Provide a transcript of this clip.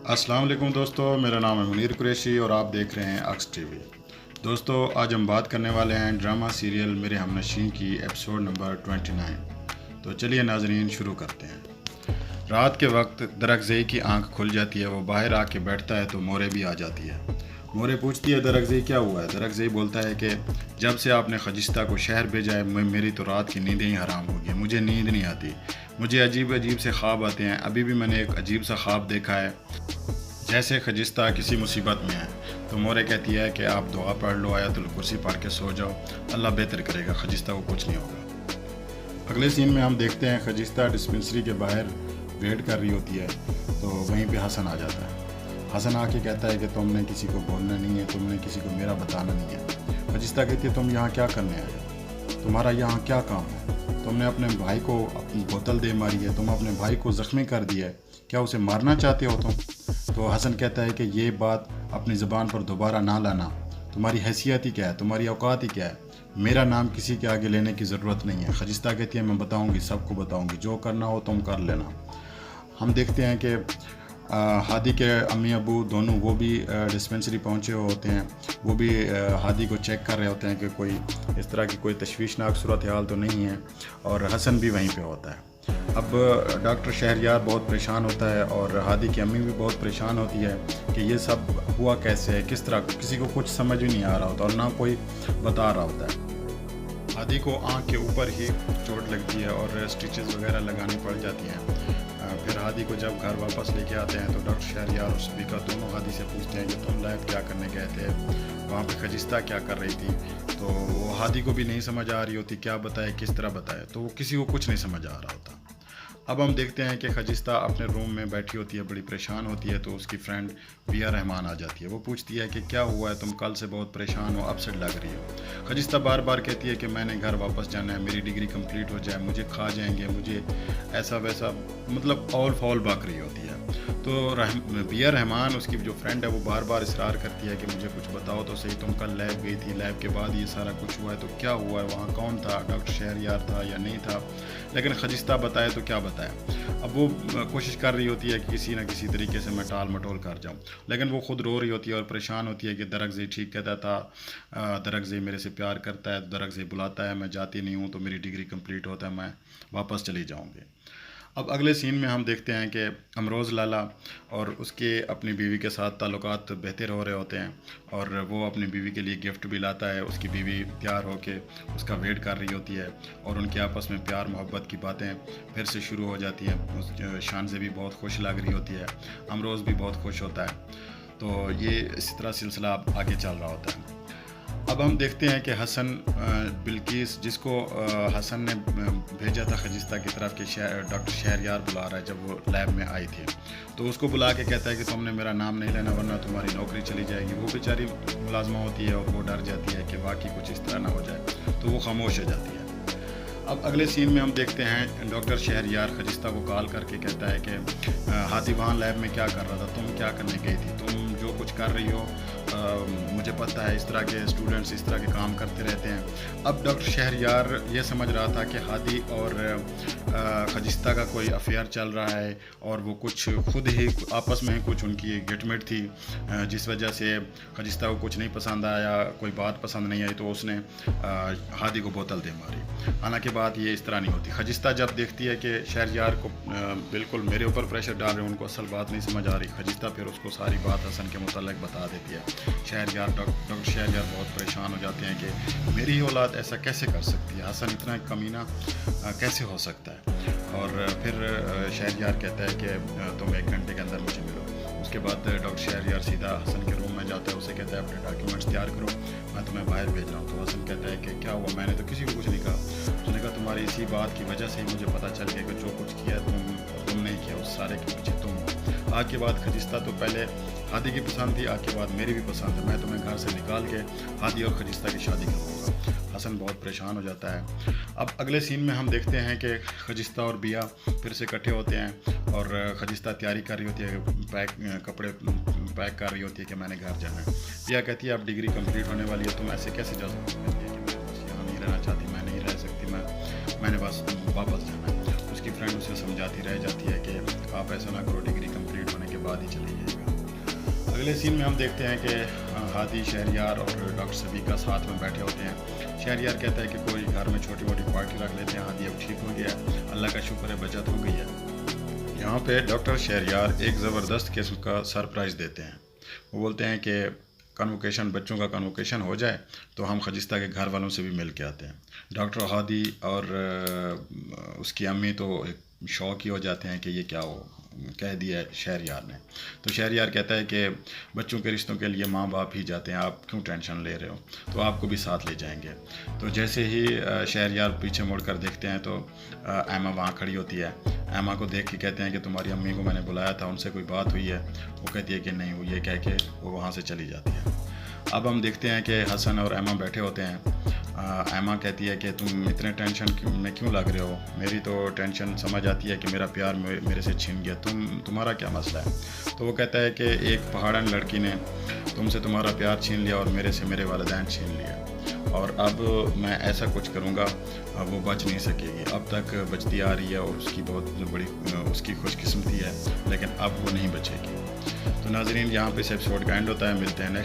अस्सलाम वालेकुम दोस्तों, मेरा नाम है मुनीर कुरैशी और आप देख रहे हैं अक्स टीवी। दोस्तों, आज हम बात करने वाले हैं ड्रामा सीरियल मेरे हमनशीं की एपिसोड नंबर 29। तो चलिए नाजरीन शुरू करते हैं। रात के वक्त दरकज़ई की आंख खुल जाती है। वो बाहर आके बैठता है तो मोरे भी आ जाती है। मोरे पूछती है, दरकज़ई क्या हुआ है? दरकज़ई बोलता है कि जब से आपने खजिस्ता को शहर भेजा है मेरी तो रात की नींदें ही हराम हो गई। मुझे नींद नहीं आती, मुझे अजीब अजीब से ख्वाब आते हैं। अभी भी मैंने एक अजीब सा ख्वाब देखा है जैसे खजिस्ता किसी मुसीबत में है। तो मोरे कहती है कि आप दुआ पढ़ लो, आयतुल कुर्सी पढ़ के सो जाओ, अल्लाह बेहतर करेगा, खजिस्ता को कुछ नहीं होगा। अगले सीन में हम देखते हैं खजिस्ता डिस्पेंसरी के बाहर वेट कर रही होती है तो वहीं पे हसन आ जाता है। हसन आके कहता है कि तुमने किसी को बोलना नहीं है, तुमने किसी को मेरा बताना नहीं है। खजिस्ता कहती है, तुम यहाँ क्या करने आए हो? तुम्हारा यहाँ क्या काम है? तुमने अपने भाई को अपनी बोतल दे मारी है, तुम अपने भाई को ज़ख्मी कर दिया है, क्या उसे मारना चाहते हो तुम? तो हसन कहता है कि ये बात अपनी ज़बान पर दोबारा ना लाना। तुम्हारी हैसियत ही क्या है, तुम्हारी औकात ही क्या है? मेरा नाम किसी के आगे लेने की ज़रूरत नहीं है। खजिस्ता कहती है, मैं बताऊंगी, सबको बताऊंगी, जो करना हो तुम कर लेना। हम देखते हैं कि हादी के अम्मी अबू दोनों वो भी डिस्पेंसरी पहुंचे हुए होते हैं। वो भी हादी को चेक कर रहे होते हैं कि कोई इस तरह की कोई तशवीशनाक सूरत हाल तो नहीं है, और हसन भी वहीं पे होता है। अब डॉक्टर शहरयार बहुत परेशान होता है और हादी की अम्मी भी बहुत परेशान होती है कि ये सब हुआ कैसे है, किस तरह, किसी को कुछ समझ भी नहीं आ रहा होता और ना कोई बता रहा होता है। हादी को आँख के ऊपर ही चोट लगती है और स्टिचेस वगैरह लगानी पड़ जाती हैं। फिर हादी को जब घर वापस लेके आते हैं तो डॉक्टर शहरयार और स्पीकर दोनों हादी से पूछते हैं कि तुम लैब क्या करने गए थे, वहाँ पे खजिस्ता क्या कर रही थी? तो वो हादी को भी नहीं समझ आ रही होती, क्या बताए, किस तरह बताए, तो वो किसी को कुछ नहीं समझ आ रहा होता। अब हम देखते हैं कि खजिस्ता अपने रूम में बैठी होती है, बड़ी परेशान होती है। तो उसकी फ्रेंड विया रहमान आ जाती है। वो पूछती है कि क्या हुआ है, तुम कल से बहुत परेशान हो, अपसेट लग रही हो। खजिस्ता बार बार कहती है कि मैंने घर वापस जाना है, मेरी डिग्री कंप्लीट हो जाए, मुझे खा जाएंगे, मुझे ऐसा वैसा, मतलब ऑल फॉल बाक रही होती है। तो विया रहमान, उसकी जो फ्रेंड है, वो बार बार इसरार करती है कि मुझे कुछ बताओ तो सही, तुम कल लैब गई थी, लैब के बाद ये सारा कुछ हुआ है, तो क्या हुआ है, वहाँ कौन था, डॉक्टर शहरयार था या नहीं था? लेकिन खजिस्ता बताए तो क्या बताए। अब वो कोशिश कर रही होती है कि किसी न किसी तरीके से मैं टाल मटोल कर जाऊं, लेकिन वो खुद रो रही होती है और परेशान होती है कि दरकज़ई ठीक कहता था, दरकज़ई मेरे से प्यार करता है, दरकज़ई बुलाता है, मैं जाती नहीं हूं तो मेरी डिग्री कंप्लीट होता है, मैं वापस चली जाऊंगी। अब अगले सीन में हम देखते हैं कि अमरोज़ लाला और उसके अपनी बीवी के साथ ताल्लुकात बेहतर हो रहे होते हैं और वो अपनी बीवी के लिए गिफ्ट भी लाता है। उसकी बीवी तैयार होके उसका वेट कर रही होती है और उनके आपस में प्यार मोहब्बत की बातें फिर से शुरू हो जाती हैं। शान से भी बहुत खुश लग रही होती है, अमरोज़ भी बहुत खुश होता है। तो ये इसी तरह सिलसिला आगे चल रहा होता है। अब हम देखते हैं कि हसन बिल्किस, जिसको हसन ने भेजा था खजिस्ता की तरफ कि डॉक्टर शहरयार बुला रहा है, जब वो लैब में आई थी, तो उसको बुला के कहता है कि तुमने मेरा नाम नहीं लेना वरना तुम्हारी नौकरी चली जाएगी। वो बेचारी मुलाजमा होती है और वो डर जाती है कि वाकई कुछ इस तरह ना हो जाए, तो वो खामोश हो जाती है। अब अगले सीन में हम देखते हैं डॉक्टर शहरयार खजिस्ता को कॉल करके कहता है कि हादी वहाँ लैब में क्या कर रहा था, तुम क्या करने गई थी, तुम जो कुछ कर रही हो मुझे पता है, इस तरह के स्टूडेंट्स इस तरह के काम करते रहते हैं। अब डॉक्टर शहरयार ये समझ रहा था कि हादी और खजिस्ता का कोई अफेयर चल रहा है और वो कुछ खुद ही आपस में कुछ उनकी गेटमेट थी, जिस वजह से खजिस्ता को कुछ नहीं पसंद आया, कोई बात पसंद नहीं आई तो उसने हादी को बोतल दे मारी। हालांकि बात ये इस तरह नहीं होती। खजिस्ता जब देखती है कि शहरयार को बिल्कुल मेरे ऊपर प्रेशर डाल रहे हैं, उनको असल बात नहीं समझ आ रही, खजिस्ता फिर उसको सारी बात हसन के मुतालिक बता देती है। डॉक्टर शहरयार बहुत परेशान हो जाते हैं कि मेरी औलाद ऐसा कैसे कर सकती है, हसन इतना कमीना कैसे हो सकता है। और फिर शहरयार कहता है कि तुम 1 घंटे के अंदर मुझे मिलो। उसके बाद डॉक्टर शहरयार सीधा हसन के रूम में जाता है, उसे कहता है अपने डॉक्यूमेंट्स तैयार करो, मैं तुम्हें बाहर भेज रहा हूँ। तो हसन कहता है कि क्या हुआ, मैंने तो किसी को कुछ नहीं कहा। उसने कहा तुम्हारी इसी बात की वजह से ही मुझे पता चल गया कि जो कुछ किया तुम नहीं किया, उस सारे के पीछे तुम हो। आग के बाद खजिस्ता तो पहले हादी की पसंद थी, आग के बाद मेरी भी पसंद है, मैं तुम्हें घर से निकाल के हादी और खजिस्ता की शादी करूँगा। हसन बहुत परेशान हो जाता है। अब अगले सीन में हम देखते हैं कि खजिस्ता और बिया फिर से इकट्ठे होते हैं और खजिस्ता तैयारी कर रही होती है, कपड़े पैक कर रही होती है कि मैंने घर जाना है। बिया कहती है अब डिग्री कंप्लीट होने वाली है, तुम ऐसे कैसे जा सकती हो? कहती है कि मैं बस यहाँ नहीं रहना चाहती, मैं नहीं रह सकती, मैंने बस वापस जाना है। उसकी फ्रेंड उसे समझाती रह जाती है कि आप ऐसा ना करो, डिग्री कंप्लीट होने के बाद بعد ہی چلے جائے گا۔ اگلے سین میں ہم دیکھتے ہیں کہ ہادی، شہریار اور ڈاکٹر صدیقہ ساتھ میں بیٹھے ہوتے ہیں۔ شہریار کہتا ہے کہ کوئی گھر میں چھوٹی موٹی پارٹی رکھ لیتے ہیں، ہادی اب ٹھیک ہو گیا، اللہ کا شکر ہے بچت ہو گئی ہے۔ یہاں پہ ڈاکٹر شہریار ایک زبردست قسم کا سرپرائز دیتے ہیں۔ وہ بولتے ہیں کہ کنوکیشن، بچوں کا کنوکیشن ہو جائے تو ہم خجستہ کے گھر والوں سے بھی مل کے آتے ہیں۔ ڈاکٹر ہادی اور اس کی امی تو شوق ہی ہو جاتے ہیں کہ یہ کیا ہو کہہ دیا ہے شہریار نے۔ تو شہریار کہتا ہے کہ بچوں کے رشتوں کے لیے ماں باپ ہی جاتے ہیں، آپ کیوں ٹینشن لے رہے ہو، تو آپ کو بھی ساتھ لے جائیں گے۔ تو جیسے ہی شہریار پیچھے مڑ کر دیکھتے ہیں تو ایما وہاں کھڑی ہوتی ہے۔ ایما کو دیکھ کے کہتے ہیں کہ تمہاری امی کو میں نے بلایا تھا، ان سے کوئی بات ہوئی ہے؟ وہ کہتی ہے کہ نہیں، وہ یہ کہہ کے وہ وہاں سے چلی جاتی ہے۔ اب ہم دیکھتے ہیں کہ حسن اور ایما بیٹھے ہوتے ہیں۔ ایما کہتی ہے کہ تم اتنے ٹینشن میں کیوں لگ رہے ہو، میری تو ٹینشن سمجھ آتی ہے کہ میرا پیار میرے سے چھن گیا، تمہارا کیا مسئلہ ہے؟ تو وہ کہتا ہے کہ ایک پہاڑن لڑکی نے تم سے تمہارا پیار چھین لیا اور میرے سے میرے والدین چھین لیا، اور اب میں ایسا کچھ کروں گا وہ بچ نہیں سکے گی۔ اب تک بچتی آ رہی ہے اور اس کی بہت بڑی اس کی خوش قسمتی ہے، لیکن اب وہ نہیں بچے گی۔ تو ناظرین، یہاں پہ اس ایپیسوڈ کا اینڈ ہوتا ہے، ملتے ہیں نیکسٹ